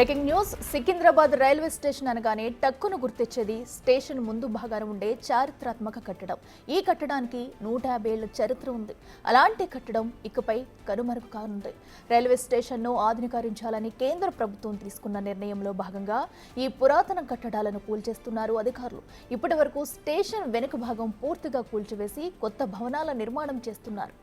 Breaking news. Secunderabad railway station అనగానే టక్కును గుర్తొచ్చేది station ముందు భాగాన ఉండే చారిత్రాత్మక కట్టడం. ఈ కట్టడానికి 150 ఏళ్ల చరిత్ర ఉంది. అలాంటి కట్టడం ఇకపై కనుమరుగు కానుంది. రైల్వే స్టేషన్ను ఆధునీకరించాలని కేంద్ర ప్రభుత్వం తీసుకున్న నిర్ణయంలో భాగంగా ఈ పురాతన కట్టడాలను కూల్చేస్తున్నారు అధికారులు. ఇప్పటి వరకు స్టేషన్ వెనుక భాగం పూర్తిగా కూల్చివేసి కొత్త భవనాల నిర్మాణం చేస్తున్నారు.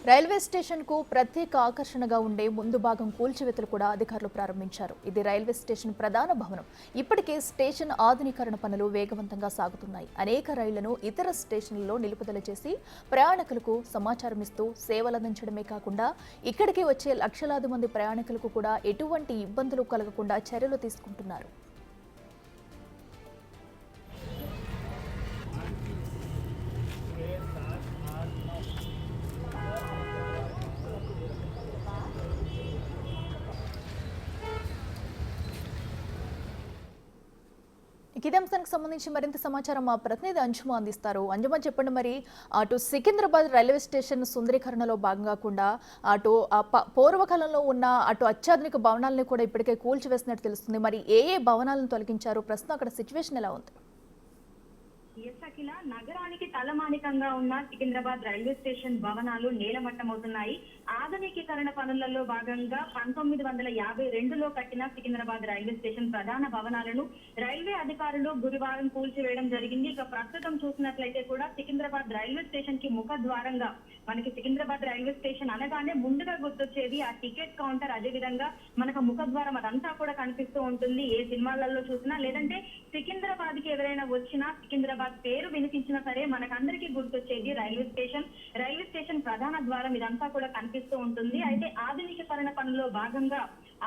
రైల్వే స్టేషన్ కు ప్రత్యేక ఆకర్షణగా ఉండే ముందు భాగం కూల్చివేతలు కూడా అధికారులు ప్రారంభించారు. ఇది రైల్వే స్టేషన్ ప్రధాన భవనం. ఇప్పటికే స్టేషన్ ఆధునీకరణ పనులు వేగవంతంగా సాగుతున్నాయి. అనేక రైళ్లను ఇతర స్టేషన్లలో నిలుపుదల చేసి ప్రయాణికులకు సమాచారం ఇస్తూ సేవలందించడమే కాకుండా ఇక్కడికి వచ్చే లక్షలాది మంది ప్రయాణికులకు కూడా ఎటువంటి ఇబ్బందులు కలగకుండా చర్యలు తీసుకుంటున్నారు. ఇదే అంశానికి సంబంధించి మరింత సమాచారం మా ప్రతినిధి అంజుమ అందిస్తారు. అంజుమ, చెప్పండి, మరి అటు సికింద్రాబాద్ రైల్వే స్టేషన్ సుందరీకరణలో భాగంగా కాకుండా అటు పూర్వకాలంలో ఉన్న అటు అత్యాధునిక భవనాలను కూడా ఇప్పటికే కూల్చివేసినట్టు తెలుస్తుంది. మరి ఏ భవనాలను తొలగించారు? ప్రస్తుతం అక్కడ సిచ్యువేషన్ ఎలా ఉంది? అఖిల, నగరానికి తలమానికంగా ఉన్న సికింద్రాబాద్ రైల్వే స్టేషన్ భవనాలు నేలమట్టమవుతున్నాయి. ఆధునికీకరణ పనులలో భాగంగా 1952లో కట్టిన సికింద్రాబాద్ రైల్వే స్టేషన్ ప్రధాన భవనాలను రైల్వే అధికారులు గురువారం కూల్చివేయడం జరిగింది. ఇక ప్రస్తుతం చూసినట్లయితే కూడా సికింద్రాబాద్ రైల్వే స్టేషన్ కి ముఖ ద్వారంగా మనకి సికింద్రాబాద్ రైల్వే స్టేషన్ అనగానే ముందుగా గుర్తొచ్చేది ఆ టికెట్ కౌంటర్. అదే విధంగా మనకు ముఖద్వారం అదంతా కూడా కనిపిస్తూ ఉంటుంది. ఏ సినిమాలలో చూసినా లేదంటే సికింద్రాబాద్ కి ఎవరైనా వచ్చినా సికింద్రాబాద్ పేరు వినిపించినా సరే మనకందరికీ గుర్తొచ్చేది రైల్వే స్టేషన్. రైల్వే స్టేషన్ ప్రధాన ద్వారం ఇదంతా కూడా కనిపిస్తూ ఉంటుంది. అయితే ఆధునికీకరణ పనుల్లో భాగంగా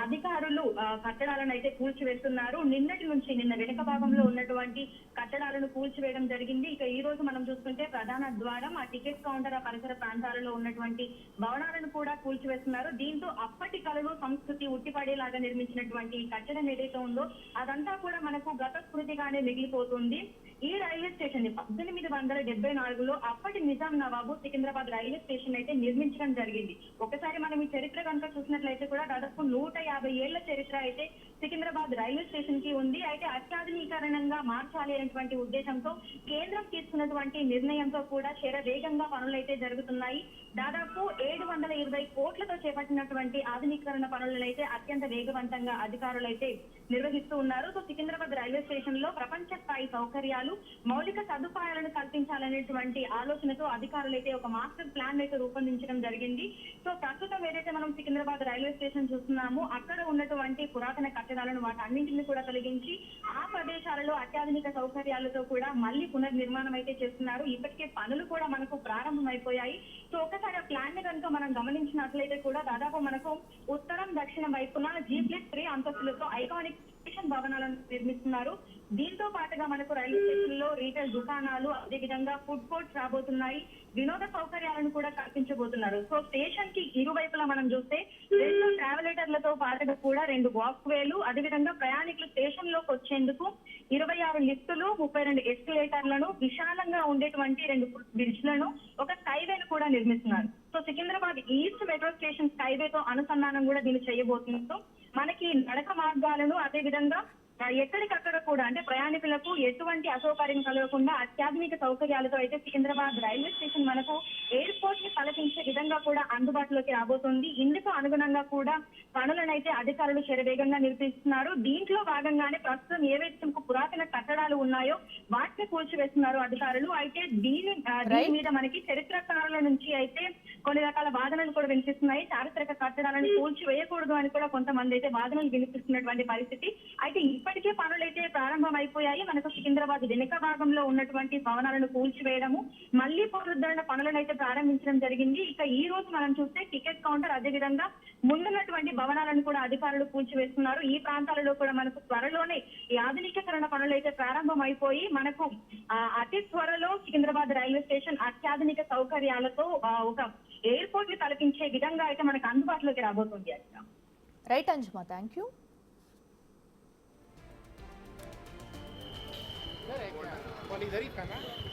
అధికారులు కట్టడాలను అయితే కూల్చివేస్తున్నారు. నిన్నటి నుంచి నిన్న వెనుక భాగంలో ఉన్నటువంటి కట్టడాలను కూల్చివేయడం జరిగింది. ఇక ఈ రోజు మనం చూసుకుంటే ప్రధాన ద్వారం, ఆ టికెట్ కౌంటర్, ఆ పరిసర ప్రాంతాలలో ఉన్నటువంటి భవనాలను కూడా కూల్చివేస్తున్నారు. దీంతో అప్పటి కళలు సంస్కృతి ఉట్టిపడేలాగా నిర్మించినటువంటి కట్టడం ఏదైతే ఉందో అదంతా కూడా మనకు గత స్మృతిగానే మిగిలిపోతుంది. ఈ రైల్వే స్టేషన్ 1874లో అప్పటి నిజాం నవాబు సికింద్రాబాద్ రైల్వే స్టేషన్ అయితే నిర్మించడం జరిగింది. ఒకసారి మనం ఈ చరిత్ర కనుక చూసినట్లయితే కూడా దాదాపు 150 ఏళ్ల చరిత్ర అయితే సికింద్రాబాద్ రైల్వే స్టేషన్ కి ఉంది. అయితే అత్యాధునీకరణంగా మార్చాలి అనేటువంటి ఉద్దేశంతో కేంద్రం తీసుకున్నటువంటి నిర్ణయంతో కూడా వేగంగా పనులు అయితే జరుగుతున్నాయి. దాదాపు 720 కోట్లతో చేపట్టినటువంటి ఆధునీకరణ పనులను అయితే అత్యంత వేగవంతంగా అధికారులు అయితే నిర్వహిస్తూ ఉన్నారు. సో సికింద్రాబాద్ రైల్వే స్టేషన్ లో ప్రపంచ స్థాయి సౌకర్యాలు, మౌలిక సదుపాయాలను కల్పించాలనేటువంటి ఆలోచనతో అధికారులు అయితే ఒక మాస్టర్ ప్లాన్ అయితే రూపొందించడం జరిగింది. సో ప్రస్తుతం ఏదైతే మనం సికింద్రాబాద్ రైల్వే స్టేషన్ చూస్తున్నామో అక్కడ ఉన్నటువంటి పురాతన కట్టడాలను వాటన్నింటిని కూడా తొలగించి ఆ ప్రదేశాలలో అత్యాధునిక సౌకర్యాలతో కూడా మళ్ళీ పునర్నిర్మాణం అయితే చేస్తున్నారు. ఇప్పటికే పనులు కూడా మనకు ప్రారంభమైపోయాయి. సో ఒకసారి ఆ ప్లాన్ ని కనుక మనం గమనించినట్లయితే కూడా దాదాపు మనకు ఉత్తరం దక్షిణ వైపున G+3 అంతస్తులతో ఐకానిక్ స్టేషన్ భవనాలను నిర్మిస్తున్నారు. దీంతో పాటుగా మనకు రైల్వే స్టేషన్ లో రీటైల్ దుకాణాలు, అదేవిధంగా ఫుడ్ కోర్ట్స్ రాబోతున్నాయి. వినోద సౌకర్యాలను కూడా కల్పించబోతున్నారు. సో స్టేషన్ కి ఇరువైపులా మనం చూస్తే 2 ట్రావెలేటర్లతో పాటుగా కూడా 2 వాక్ వేలు, అదేవిధంగా ప్రయాణికులు స్టేషన్ లోకి వచ్చేందుకు 26 లిఫ్టులు, 32 ఎస్కలేటర్లను, విశాలంగా ఉండేటువంటి 2 బ్రిడ్జ్లను, ఒక స్కైవేను కూడా నిర్మిస్తున్నారు. So Secunderabad east metro station స్కైవేతో అనుసంధానం కూడా దీన్ని చేయబోతున్నారు. మనకి నడక మార్గాలను, అదే విధంగా ఎక్కడికక్కడ కూడా అంటే ప్రయాణికులకు ఎటువంటి అసౌకర్యం కలగకుండా అత్యాధునిక సౌకర్యాలతో అయితే సికింద్రాబాద్ రైల్వే స్టేషన్ మనకు ఎయిర్పోర్ట్ ని తలపించే విధంగా కూడా అందుబాటులోకి రాబోతుంది. ఇందుకు అనుగుణంగా కూడా పనులను అయితే అధికారులు శరవేగంగా నిర్వహిస్తున్నారు. దీంట్లో భాగంగానే ప్రస్తుతం ఏవైతే పురాతన కట్టడాలు ఉన్నాయో వాటిని కూల్చివేస్తున్నారు అధికారులు. అయితే దీని మీద మనకి చరిత్రకారుల నుంచి అయితే కొన్ని రకాల వాదనలు కూడా వినిపిస్తున్నాయి. చారిత్రక కట్టడాలను కూల్చివేయకూడదు అని కూడా కొంతమంది అయితే వాదనలు వినిపిస్తున్నటువంటి పరిస్థితి. అయితే ఇప్పటికే పనులైతే ప్రారంభం అయిపోయాయి. మనకు సికింద్రాబాద్ వెనుక భాగంలో ఉన్నటువంటి భవనాలను కూల్చివేయడము, మళ్లీ పునరుద్ధరణ పనులను అయితే ప్రారంభించడం జరిగింది. ఇక ఈ రోజు మనం చూస్తే టికెట్ కౌంటర్, అదే విధంగా ముందున్నటువంటి భవనాలను కూడా అధికారులు కూల్చివేస్తున్నారు. ఈ ప్రాంతాలలో కూడా మనకు త్వరలోనే ఈ ఆధునికీకరణ పనులు అయితే ప్రారంభం అయిపోయి మనకు అతి త్వరలో సికింద్రాబాద్ రైల్వే స్టేషన్ అత్యాధునిక సౌకర్యాలతో ఒక ఎయిర్పోర్ట్ ని తలపించే విధంగా అయితే మనకు అందుబాటులోకి రాబోతుంది. రైట్ అంజుమా, థ్యాంక్ యూ. Correct. वाला इधर ही था ना।